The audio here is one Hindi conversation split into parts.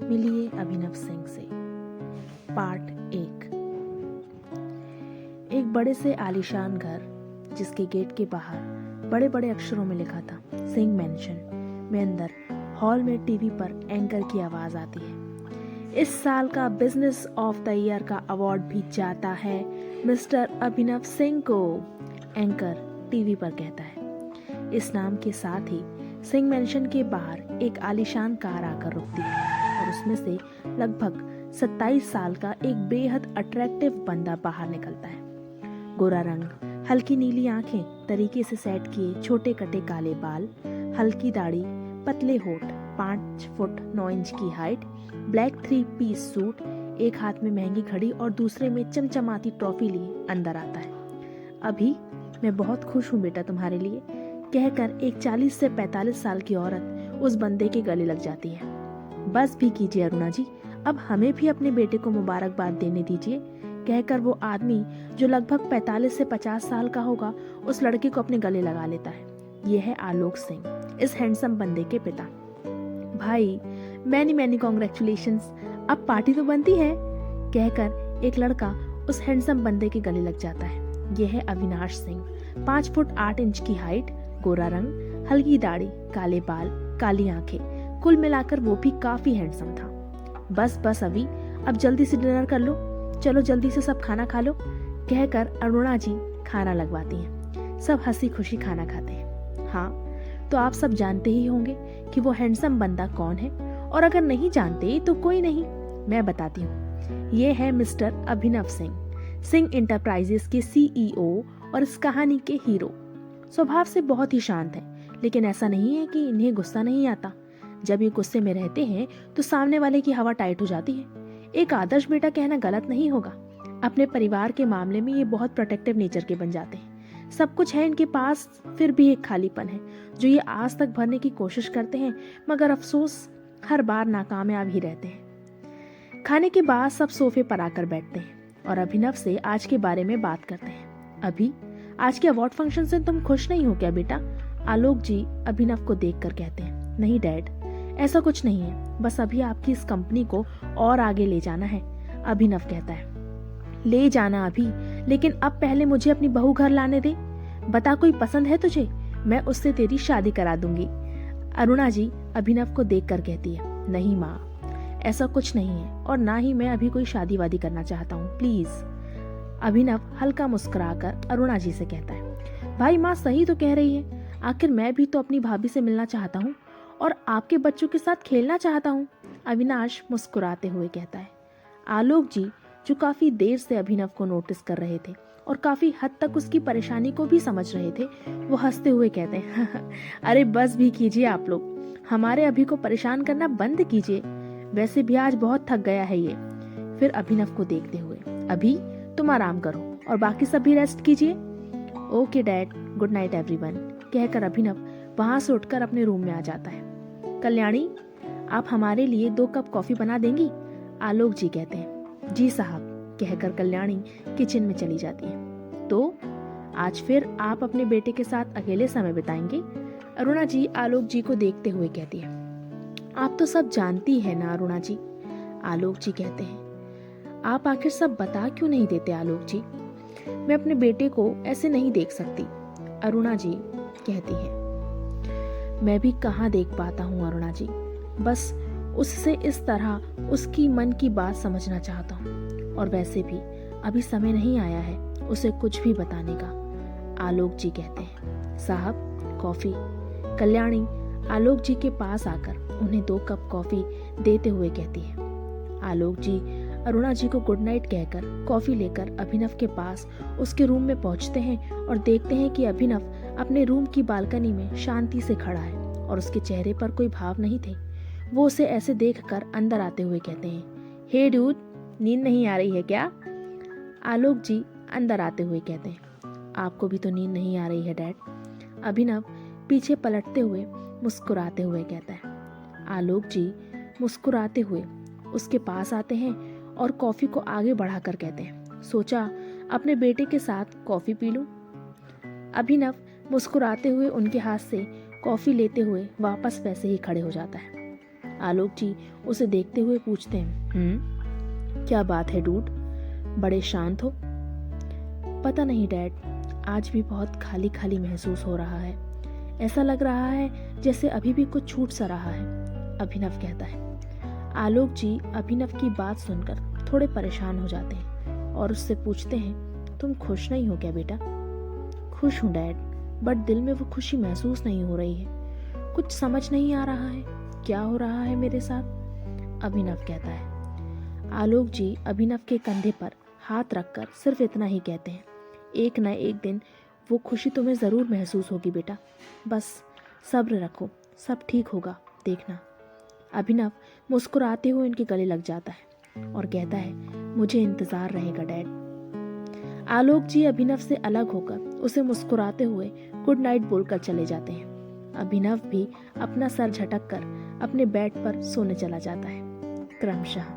मिलिए अभिनव सिंह से। पार्ट 1। एक बड़े से आलीशान घर जिसके गेट के बाहर बड़े बड़े अक्षरों में लिखा था सिंह मैंशन में अंदर हॉल में टीवी पर एंकर की आवाज आती है। इस साल का बिजनेस ऑफ द ईयर का अवार्ड भी जाता है मिस्टर अभिनव सिंह को, एंकर टीवी पर कहता है। इस नाम के साथ ही सिंह मैंशन के बाहर एक आलीशान कार आकर रुकती है और उसमें से लगभग 27 साल का एक बेहद अट्रैक्टिव बंदा बाहर निकलता है। गोरा रंग, हल्की नीली आंखें, तरीके से सेट किए छोटे कटे काले बाल, हल्की दाढ़ी, पतले होठ, 5 फुट 9 इंच की हाइट, ब्लैक 3 पीस सूट, एक हाथ में महंगी घड़ी और दूसरे में चमचमाती ट्रॉफी लिए अंदर आता है। अभी मैं बहुत खुश हूँ बेटा तुम्हारे लिए, कहकर एक 40 से 45 साल की औरत उस बंदे के गले लग जाती है। बस भी कीजिए अरुणा जी, अब हमें भी अपने बेटे को मुबारकबाद देने दीजिए, कहकर वो आदमी जो लगभग 45 से 50 साल का होगा उस लड़के को अपने गले लगा लेता है। यह है आलोक सिंह, इस हैंडसम बंदे के पिता। भाई मैनी मैनी कॉन्ग्रेचुलेशंस, अब पार्टी तो बनती है, कहकर एक लड़का उस हैंडसम बंदे के गले लग जाता है। यह है अविनाश सिंह, 5 फुट 8 इंच की हाइट, गोरा रंग, हल्की दाढ़ी, काले बाल, काली आंखें, कुल मिलाकर वो भी काफी हैंडसम था। बस अभी अब जल्दी से डिनर कर लो, चलो जल्दी से सब खाना खा लो, कहकर अरुणा जी खाना लगवाती हैं। सब हंसी खुशी खाना खाते हैं। हाँ, तो आप सब जानते ही होंगे कि वो हैंडसम बंदा कौन है, और अगर नहीं जानते तो कोई नहीं, मैं बताती हूँ। ये है मिस्टर अभिनव सिंह, सिंह इंटरप्राइजेस के सीईओ और इस कहानी के हीरो। स्वभाव से बहुत ही शांत है, लेकिन ऐसा नहीं है कि इन्हें गुस्सा नहीं आता। जब ये गुस्से में रहते हैं तो सामने वाले की हवा टाइट हो जाती है। एक आदर्श बेटा कहना गलत नहीं होगा। अपने परिवार के मामले में ये बहुत प्रोटेक्टिव नेचर के बन जाते हैं। सब कुछ है इनके पास, फिर भी एक खालीपन है जो ये आज तक भरने की कोशिश करते हैं, मगर अफसोस हर बार नाकामयाब ही रहते हैं। खाने के बाद सब सोफे पर आकर बैठते हैं और अभिनव से आज के बारे में बात करते हैं। अभी आज के अवार्ड फंक्शन से तुम खुश नहीं हो क्या बेटा? आलोक जी अभिनव को देखकर कहते हैं। नहीं डैड, ऐसा कुछ नहीं है, बस अभी आपकी इस कंपनी को और आगे ले जाना है। अभिनव कहता है। ले जाना अभी, लेकिन अब पहले मुझे अपनी बहू घर लाने दे। बता कोई पसंद है तुझे, मैं उससे तेरी शादी करा दूंगी। अरुणा जी अभिनव को देखकर कहती है। नहीं माँ, ऐसा कुछ नहीं है, और ना ही मैं अभी कोई शादी वादी करना चाहता हूँ, प्लीज। अभिनव हल्का मुस्कुराकर अरुणा जी से कहता है। भाई माँ सही तो कह रही है, आखिर मैं भी तो अपनी भाभी से मिलना चाहता हूँ और आपके बच्चों के साथ खेलना चाहता हूँ, अविनाश मुस्कुराते हुए कहता है। आलोक जी जो काफी देर से अभिनव को नोटिस कर रहे थे और काफी हद तक उसकी परेशानी को भी समझ रहे थे, वो हंसते हुए कहते हैं। अरे बस भी कीजिए आप लोग, हमारे अभी को परेशान करना बंद कीजिए, वैसे भी आज बहुत थक गया है ये। फिर अभिनव को देखते हुए, अभी तुम आराम करो और बाकी सब भी रेस्ट कीजिए। Okay dad, good night everyone, कहकर अभिनव वहां से उठकर अपने रूम में आ जाता है। कल्याणी, आप हमारे लिए 2 कप कॉफी बना देंगी? आलोक जी कहते हैं। जी साहब, कहकर कल्याणी किचन में चली जाती है। तो आज फिर आप अपने बेटे के साथ अकेले समय बिताएंगे? अरुणा जी आलोक जी को देखते हुए कहती है। आप तो सब जानती है ना अरुणा जी, आलोक जी कहते हैं। आप आखिर सब बता क्यों नहीं देते आलोक जी? मैं अपने बेटे को ऐसे नहीं देख सकती, अरुणा जी कहती है। मैं भी कहाँ देख पाता हूँ अरुणा जी, बस उससे इस तरह उसकी मन की बात समझना चाहता हूँ, और वैसे भी अभी समय नहीं आया है उसे कुछ भी बताने का, आलोक जी कहते हैं। साहब कॉफी। कल्याणी आलोक जी के पास आकर उन्हें 2 कप कॉफी देते हुए कहती है। आलोक जी अरुणा जी को गुड नाइट कहकर कॉफी लेकर अभिनव के पास उसके रूम में पहुंचते हैं और देखते हैं कि अभिनव अपने रूम की बालकनी में शांति से खड़ा है और उसके चेहरे पर कोई भाव नहीं थे। वो उसे ऐसे देखकर अंदर आते हुए कहते हैं। हे डूड, नींद नहीं आ रही है क्या? आलोक जी अंदर आते हुए कहते हैं। आपको भी तो नींद नहीं आ रही है डैड, अभिनव पीछे पलटते हुए मुस्कुराते हुए कहता है। आलोक जी मुस्कुराते हुए उसके पास आते हैं और कॉफी को आगे बढ़ाकर कहते हैं। सोचा अपने बेटे के साथ कॉफी पी लूं। अभिनव मुस्कुराते हुए उनके हाथ से कॉफी लेते हुए वापस वैसे ही खड़े हो जाता है। आलोक जी उसे देखते हुए पूछते हैं, क्या बात है डूड, बड़े शांत हो? पता नहीं डैड, आज भी बहुत खाली खाली महसूस हो रहा है। ऐसा लग रहा है जैसे अभी भी कुछ छूट सा रहा है, अभिनव कहता है। आलोक जी अभिनव की बात सुनकर थोड़े परेशान हो जाते हैं और उससे पूछते हैं, तुम खुश नहीं हो क्या बेटा? खुश हूँ डैड, बट दिल में वो खुशी महसूस नहीं हो रही है। कुछ समझ नहीं आ रहा है क्या हो रहा है मेरे साथ, अभिनव कहता है। आलोक जी अभिनव के कंधे पर हाथ रखकर सिर्फ इतना ही कहते हैं, एक न एक दिन वो खुशी तुम्हें ज़रूर महसूस होगी बेटा, बस सब्र रखो, सब ठीक होगा, देखना। अभिनव मुस्कुराते हुए उनके गले लग जाता है और कहता है, मुझे इंतज़ार रहेगा डैड। आलोक जी अभिनव से अलग होकर उसे मुस्कुराते हुए गुड नाइट बोलकर चले जाते हैं। अभिनव भी अपना सर झटक कर अपने बेड पर सोने चला जाता है क्रमशः।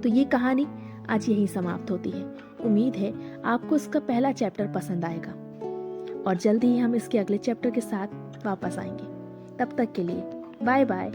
तो ये कहानी आज यही समाप्त होती है। उम्मीद है आपको इसका पहला चैप्टर पसंद आएगा और जल्दी ही हम इसके अगले चैप्टर के साथ वापस आएंगे। तब तक के लिए बाय बाय।